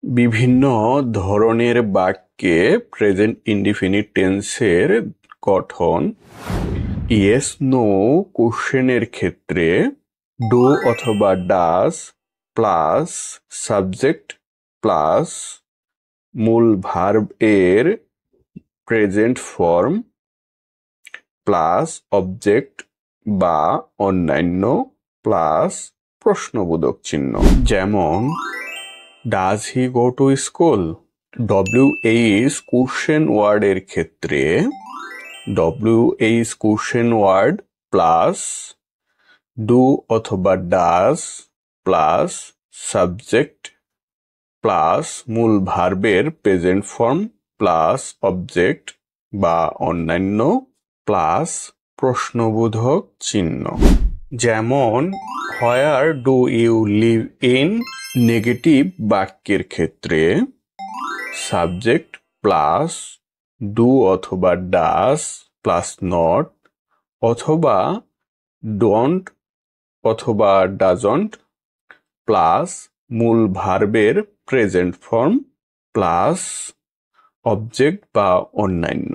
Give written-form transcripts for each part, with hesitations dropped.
বিভিন্ন ধরনের বাক্যে প্রেজেন্ট ইনডিফিনিট টেন্সের গঠন। ইয়েস নো কোশ্চেনের ক্ষেত্রে ডু অথবা ডাজ প্লাস সাবজেক্ট প্লাস মূল ভার্ব এর প্রেজেন্ট ফর্ম প্লাস অবজেক্ট বা অন্যান্য প্লাস প্রশ্নবোধক চিহ্ন। যেমন does he go to school, WH question ওয়ার্ডের ক্ষেত্রে WH question word plus do অথবা ডাজ প্লাস সাবজেক্ট প্লাস মূল ভার্বের প্রেজেন্ট ফর্ম প্লাস অবজেক্ট বা অন্যান্য প্লাস প্রশ্নবোধক চিহ্ন। যেমন where do you live in negative বাক্যের ক্ষেত্রে সাবজেক্ট প্লাস ডু অথবা ডাজ প্লাস নট অথবা ডোন্ট অথবা ডাজন্ট প্লাস মূল ভার্বের প্রেজেন্ট ফর্ম প্লাস অবজেক্ট বা অন্যান্য।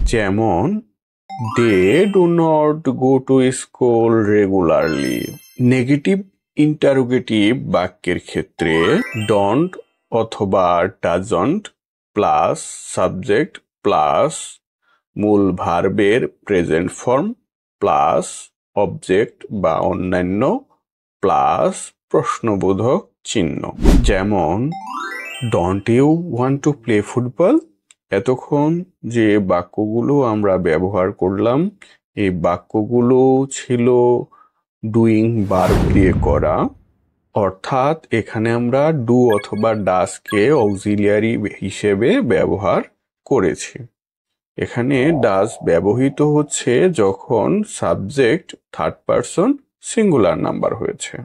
যেমন they do not go to school regularly. Negative interrogative বাক্যের ক্ষেত্রে ডন্ট অথবা ডাজন্ট প্লাস সাবজেক্ট প্লাস মূল ভার্বের প্রেজেন্ট ফর্ম প্লাস অবজেক্ট বা অন্যান্য প্লাস প্রশ্নবোধক চিহ্ন। যেমন don't you want to play football. এতক্ষণ যে বাক্যগুলো আমরা ব্যবহার করলাম এই বাক্যগুলো ছিল ডুইং ভার্ব দিয়ে করা, অর্থাৎ এখানে আমরা ডু অথবা ডাজকে অক্সিলিয়ারি হিসেবে ব্যবহার করেছি। এখানে ডাজ ব্যবহৃত হচ্ছে যখন subject third person singular number হয়েছে।